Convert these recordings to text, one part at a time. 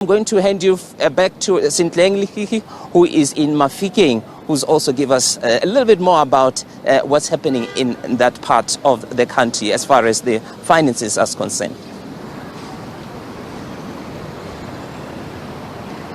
I'm going to hand you back to Senntleeng Lehihi, who is in Mahikeng, who's also give us a little bit more about what's happening in that part of the country as far as the finances are concerned.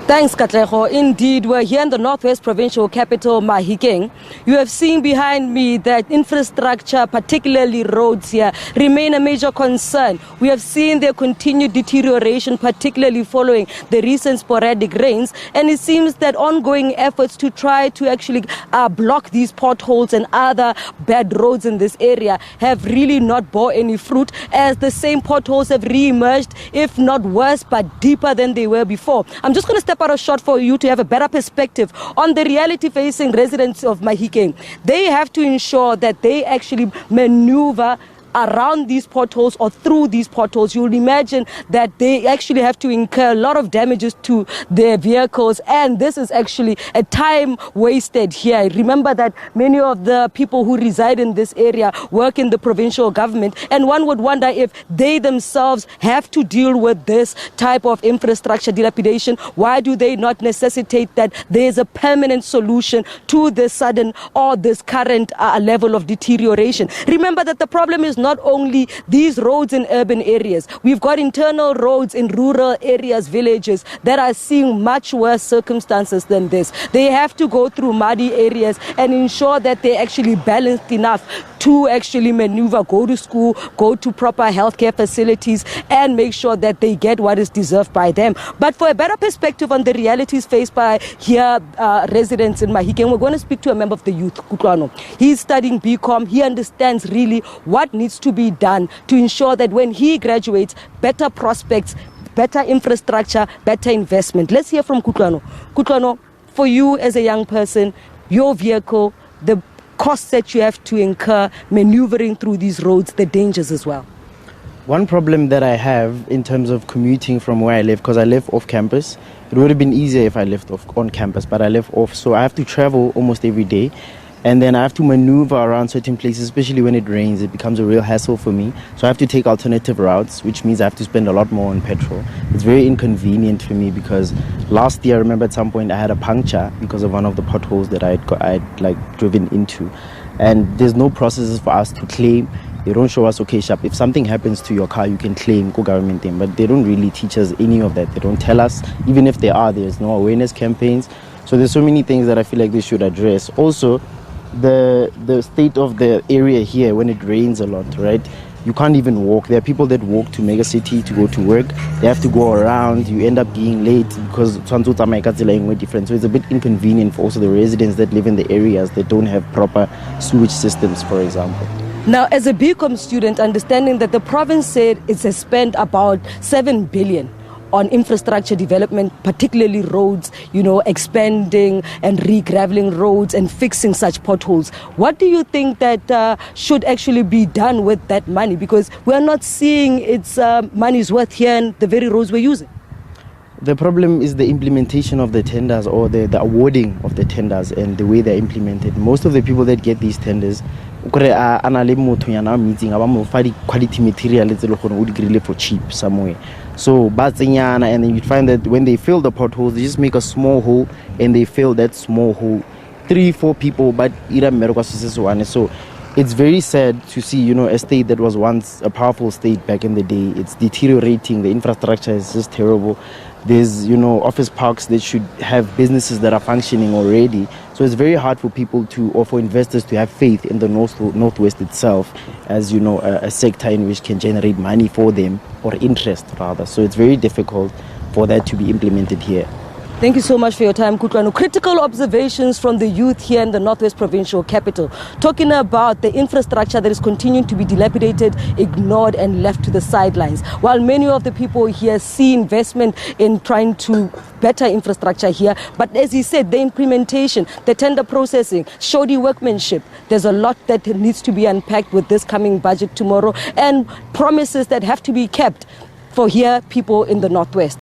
Thanks, Katleho. Indeed, we're here in the Northwest Provincial capital, Mahikeng. You have seen behind me that infrastructure, particularly roads here, remain a major concern. We have seen their continued deterioration, particularly following the recent sporadic rains. And it seems that ongoing efforts to try to actually block these potholes and other bad roads in this area have really not bore any fruit, as the same potholes have re-emerged, if not worse, but deeper than they were before. I'm just going to step out a shot for you to have a better perspective on the reality facing residents of Mahikeng. They have to ensure that they actually maneuver around these potholes or through these potholes. You'll imagine that they actually have to incur a lot of damages to their vehicles, and this is actually a time wasted here. Remember that many of the people who reside in this area work in the provincial government, and one would wonder if they themselves have to deal with this type of infrastructure dilapidation. Why do they not necessitate that there is a permanent solution to this sudden or this current level of deterioration? Remember that the problem is not only these roads in urban areas. We've got internal roads in rural areas, villages, that are seeing much worse circumstances than this. They have to go through muddy areas and ensure that they're actually balanced enough to actually maneuver, go to school, go to proper healthcare facilities, and make sure that they get what is deserved by them. But for a better perspective on the realities faced by here residents in Mahikeng, we're going to speak to a member of the youth, Kutlwano. He's studying BCom. He understands really what needs to be done to ensure that when he graduates, better prospects, better infrastructure, better investment. Let's hear from Kutlwano. Kutlwano, for you as a young person, your vehicle, the costs that you have to incur maneuvering through these roads, the dangers as well. One problem that I have in terms of commuting from where I live, because I live off campus, it would have been easier if I lived on campus, but I live off, so I have to travel almost every day. And then I have to maneuver around certain places, especially when it rains. It becomes a real hassle for me. So I have to take alternative routes, which means I have to spend a lot more on petrol. It's very inconvenient for me because last year, I remember at some point I had a puncture because of one of the potholes that I had driven into. And there's no processes for us to claim. They don't show us, okay, Sharp, if something happens to your car, you can claim, go government thing. But they don't really teach us any of that. They don't tell us. Even if there's no awareness campaigns. So there's so many things that I feel like they should address. Also, the state of the area here when it rains a lot, right? You can't even walk. There are people that walk to mega city to go to work. They have to go around. You end up being late because different. So it's a bit inconvenient for also the residents that live in the areas that don't have proper sewage systems, for example. Now, as a BCom student, understanding that the province said it has spent about 7 billion on infrastructure development, particularly roads, expanding and re-graveling roads and fixing such potholes. What do you think that should actually be done with that money? Because we're not seeing its money's worth here in the very roads we're using. The problem is the implementation of the tenders, or the awarding of the tenders and the way they're implemented. Most of the people that get these tenders quality material for cheap somewhere. So and then you find that when they fill the potholes, they just make a small hole and they fill that small hole. 3-4 people, but so it's very sad to see, a state that was once a powerful state back in the day. It's deteriorating. The infrastructure is just terrible. There's, office parks that should have businesses that are functioning already. So it's very hard for people or for investors to have faith in the Northwest itself as, a sector in which can generate money for them, or interest rather. So it's very difficult for that to be implemented here. Thank you so much for your time, Kutlwano. Critical observations from the youth here in the Northwest Provincial capital, talking about the infrastructure that is continuing to be dilapidated, ignored and left to the sidelines. While many of the people here see investment in trying to better infrastructure here, but as he said, the implementation, the tender processing, shoddy workmanship, there's a lot that needs to be unpacked with this coming budget tomorrow, and promises that have to be kept for here people in the Northwest.